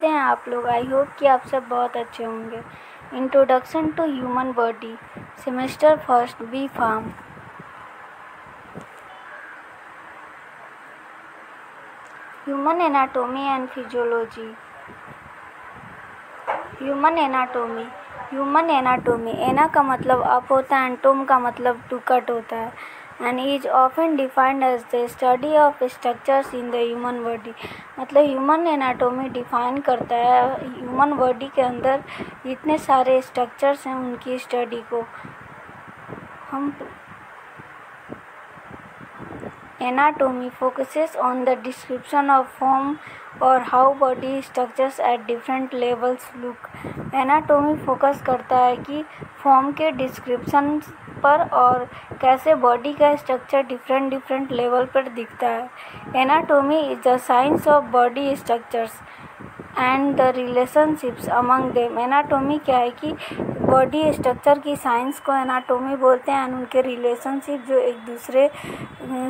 कैसे हैं आप लोग। आई होप कि आप सब बहुत अच्छे होंगे। Introduction to human body, semester first, B pharm. Human anatomy and physiology. Human anatomy, ana का मतलब अप होता है एंड टोम का मतलब टू कट होता है, and is often defined as the study of structures in the human body. मतलब human anatomy define करता है ह्यूमन बॉडी के अंदर जितने सारे स्ट्रक्चर्स हैं उनकी स्टडी को। हम Anatomy focuses on the description of form और how body structures at different levels look। Anatomy focus करता है कि फॉर्म के डिस्क्रिप्शन पर और कैसे बॉडी का स्ट्रक्चर डिफरेंट लेवल पर दिखता है। Anatomy is the science of body structures and the relationships among them. Anatomy क्या है कि बॉडी स्ट्रक्चर की साइंस को एनाटोमी बोलते हैं, एंड उनके रिलेशनशिप जो एक दूसरे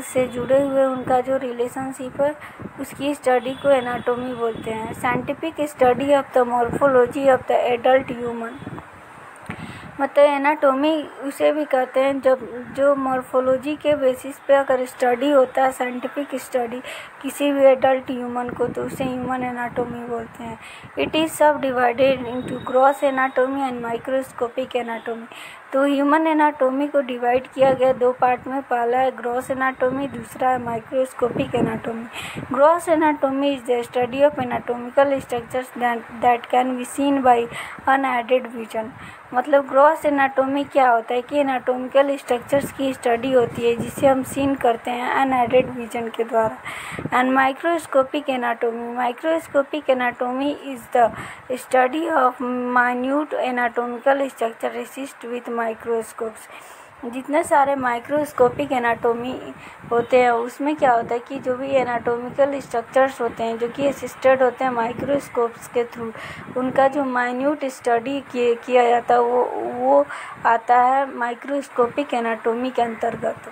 से जुड़े हुए उनका जो रिलेशनशिप है उसकी स्टडी को एनाटोमी बोलते हैं। Scientific study of the morphology of the adult human. मतलब एनाटोमी उसे भी कहते हैं जब जो मॉर्फोलॉजी के बेसिस पे अगर स्टडी होता है, साइंटिफिक स्टडी किसी भी एडल्ट ह्यूमन को, तो उसे ह्यूमन एनाटोमी बोलते हैं। इट इज़ सब divided into gross anatomy and microscopic anatomy. तो ह्यूमन एनाटोमी को डिवाइड किया गया दो पार्ट में। पहला है ग्रॉस एनाटोमी, दूसरा है microscopic anatomy. Gross anatomy is the study of anatomical structures that can be seen by unaided vision. मतलब ग्रॉस एनाटोमी क्या होता है कि एनाटोमिकल स्ट्रक्चर्स की स्टडी होती है जिसे हम सीन करते हैं अनएडेड विजन के द्वारा। And microscopic anatomy is the study of minute anatomical structure assist with microscopes. जितने सारे माइक्रोस्कोपिक एनाटोमी होते हैं उसमें क्या होता है कि जो भी एनाटोमिकल स्ट्रक्चर्स होते हैं जो कि असिस्टेड होते हैं माइक्रोस्कोप्स के थ्रू, उनका जो माइन्यूट स्टडी किया जाता है वो आता है माइक्रोस्कोपिक एनाटोमी के अंतर्गत।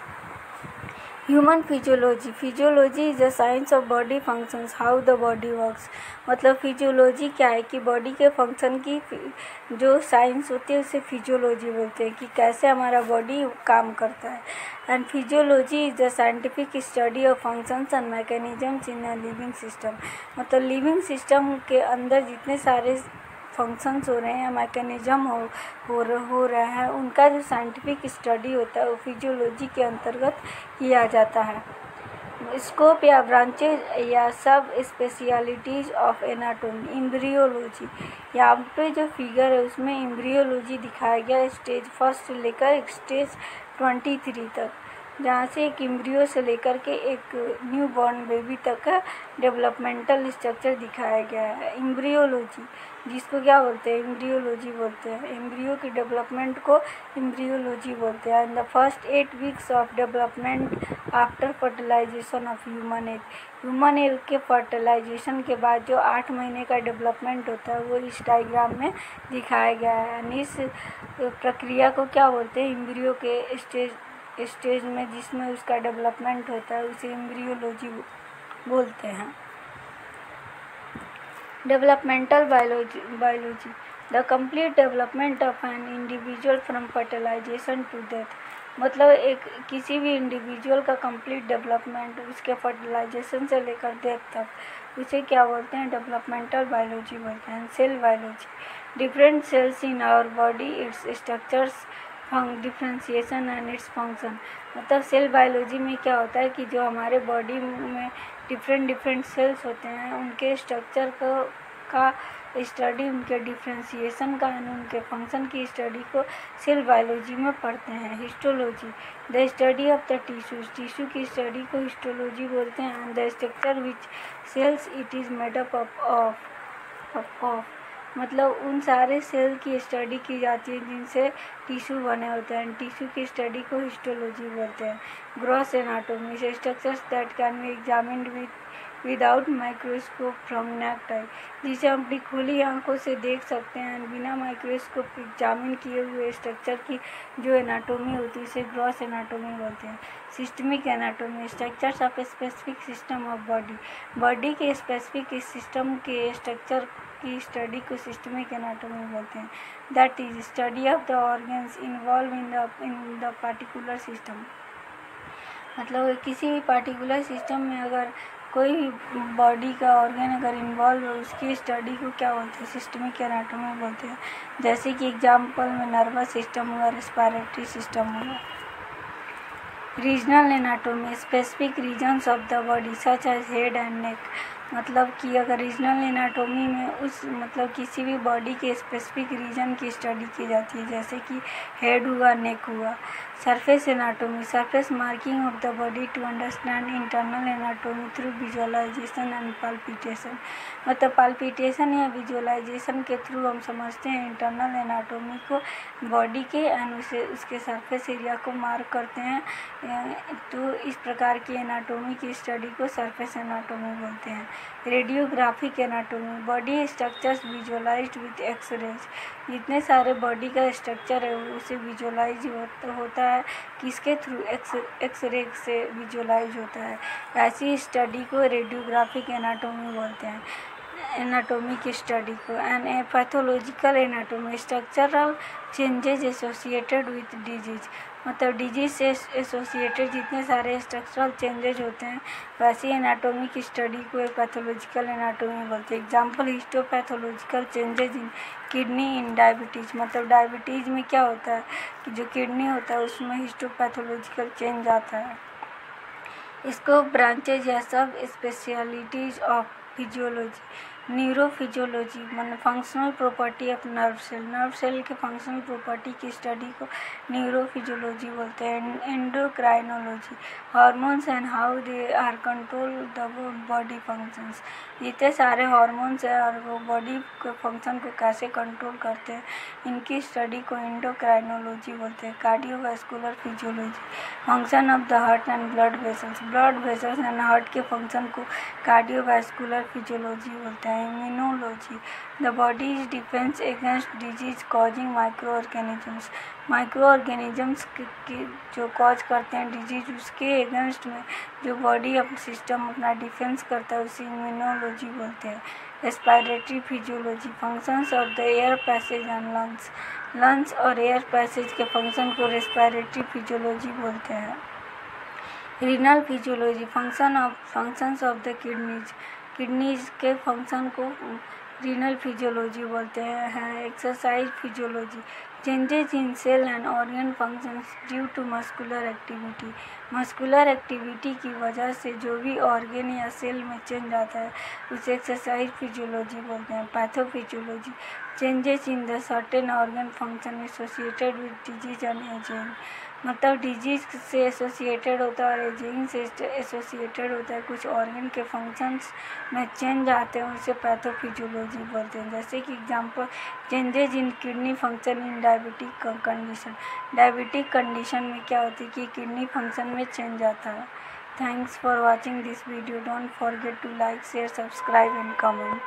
Human physiology is the science of body functions, how the body works. मतलब फिजियोलॉजी क्या है कि बॉडी के फंक्शन की जो साइंस होती है उसे फिजियोलॉजी बोलते हैं कि कैसे हमारा बॉडी काम करता है। And physiology is the scientific study of functions and mechanisms in a living system. मतलब लिविंग सिस्टम के अंदर जितने सारे फंक्शंस हो रहे हैं, मैकेनिज्म हो रहा है, उनका जो साइंटिफिक स्टडी होता है वो फिजियोलॉजी के अंतर्गत किया जाता है। स्कोप या ब्रांचेज या सब स्पेशलिटीज ऑफ एनाटोमी। एम्ब्रियोलॉजी, यहाँ पे जो फिगर है उसमें एम्ब्रियोलॉजी दिखाया गया स्टेज फर्स्ट से लेकर स्टेज 23 तक, जहाँ से एक एम्ब्रियो से लेकर के एक न्यू बॉर्न बेबी तक का डेवलपमेंटल स्ट्रक्चर दिखाया गया है। एम्ब्रियोलॉजी जिसको क्या बोलते हैं, एम्ब्रियोलॉजी बोलते हैं। एम्ब्रियो की डेवलपमेंट को एम्ब्रियोलॉजी बोलते हैं। In the first 8 weeks of development after fertilization of human egg के फर्टिलाइजेशन के बाद जो 8 महीने का डेवलपमेंट होता है वो इस डायग्राम में दिखाया गया है। इस प्रक्रिया को क्या बोलते हैं, एम्ब्रियो के स्टेज में जिसमें उसका डेवलपमेंट होता है उसे एम्ब्रियोलॉजी बोलते हैं। Developmental biology, the complete development of an individual from fertilization to death. मतलब एक किसी भी इंडिविजुअल का कंप्लीट डेवलपमेंट उसके फर्टिलाइजेशन से लेकर डेथ तक, उसे क्या बोलते हैं, डेवलपमेंटल बायोलॉजी बोलते हैं। Cell biology, different cells in our body, its structures, differentiation and its function. मतलब सेल बायोलॉजी में क्या होता है कि जो हमारे बॉडी में डिफरेंट सेल्स होते हैं उनके स्ट्रक्चर का स्टडी, उनके डिफ्रेंशिएशन का एंड उनके फंक्शन की स्टडी को सेल बायोलॉजी में पढ़ते हैं। Histology, the study of the tissue की स्टडी को हिस्टोलॉजी बोलते हैं। And the structure which cells it is made up of. मतलब उन सारे सेल की स्टडी की जाती है जिनसे टिश्यू बने होते हैं। टिश्यू की स्टडी को हिस्टोलॉजी बोलते हैं। Gross anatomy, structures that can B examined without microscope from necked आई, जिसे हम अपनी खुली आंखों से देख सकते हैं बिना माइक्रोस्कोप एग्जामिन किए हुए स्ट्रक्चर की जो एनाटोमी होती है उसे ग्रॉस एनाटोमी बोलते हैं। Systemic anatomy, structures of specific system of body के स्पेसिफिक सिस्टम के स्ट्रक्चर की स्टडी को सिस्टमिक एनाटॉमी बोलते हैं। That is study of the organs involve in the particular system. मतलब किसी भी पार्टिकुलर सिस्टम में अगर कोई भी बॉडी का ऑर्गन अगर इन्वॉल्व हो, उसकी स्टडी को क्या बोलते हैं? सिस्टमिक एनाटॉमी बोलते हैं। जैसे कि एग्जाम्पल में नर्वस सिस्टम हुआ, रेस्पिरेटरी सिस्टम हुआ। Regional anatomy specific regions of the body such as head and neck. मतलब कि अगर रीजनल एनाटॉमी में उस मतलब किसी भी बॉडी के स्पेसिफिक रीजन की स्टडी की जाती है, जैसे कि हेड हुआ, नेक हुआ। Surface anatomy surface marking of the body to understand internal anatomy through visualization and palpitation. मतलब पाल्पिटेशन या विजुअलाइजेशन के थ्रू हम समझते हैं इंटरनल एनाटॉमी को, बॉडी के, एंड उसके सरफेस एरिया को मार्क करते हैं। तो इस प्रकार की एनाटॉमी की स्टडी को सरफेस एनाटॉमी बोलते हैं। Radiographic anatomy body structures visualized with x-rays. जितने सारे बॉडी का स्ट्रक्चर है उसे विजुअलाइज होता है किसके थ्रू? एक्सरे से विजुअलाइज होता है। ऐसी स्टडी को रेडियोग्राफिक एनाटॉमी बोलते हैं। एनाटॉमी की स्टडी को। And pathological anatomy structural changes associated with disease. मतलब डिजीज से एसोसिएटेड जितने सारे स्ट्रक्चरल चेंजेज होते हैं, वैसी एनाटॉमी की स्टडी को पैथोलॉजिकल एनाटॉमी बोलते हैं। Example histopathological changes in kidney in diabetes. मतलब डायबिटीज़ में क्या होता है कि जो किडनी होता है उसमें हिस्टोपैथोलॉजिकल चेंज आता है। इसको ब्रांचेज या सब स्पेशलिटीज ऑफ फिजियोलॉजी। न्यूरोफिजियोलॉजी मतलब functional property of nerve cell के फंक्शनल प्रॉपर्टी की स्टडी को न्यूरोफिजियोलॉजी बोलते हैं। Endocrinology hormones and how they are control the body functions. जितने सारे हार्मोन्स हैं और वो बॉडी के फंक्शन को कैसे कंट्रोल करते हैं, इनकी स्टडी को एंडोक्राइनोलॉजी बोलते हैं। Cardiovascular physiology function of the heart and blood vessels and heart के फंक्शन को कार्डियोवैस्कुलर फिजियोलॉजी बोलते हैं। Immunology the body is defence against disease causing micro organisms की जो कॉज करते हैं डिजीज, उसके अगेंस्ट में जो बॉडी अपना सिस्टम अपना डिफेंस करता है उसे इम्यूनोलॉजी बोलते हैं। Respiratory physiology functions of the air passage and lungs और एयर पैसेज के फंक्शन को रेस्पिरेटरी फिजियोलॉजी बोलते हैं। Renal physiology functions of the kidneys के फंक्शन को रीनल फिजियोलॉजी बोलते हैं। Exercise physiology changes in cell and organ functions due to muscular activity की वजह से जो भी ऑर्गन या सेल में चेंज आता है उसे एक्सरसाइज फिजियोलॉजी बोलते हैं। Pathophysiology changes in the certain organ function associated with disease and ageing. मतलब डिजीज से एसोसिएटेड होता है और एजिंग से एसोसिएटेड होता है। कुछ ऑर्गन के फंक्शंस में चेंज आते हैं उसे पैथोफिजियोलॉजी बोलते हैं। जैसे कि example changes in kidney function in diabetic condition में क्या होती है कि किडनी फंक्शन में चेंज आता है। Thanks for watching this video. Don't forget to like, share, subscribe and comment.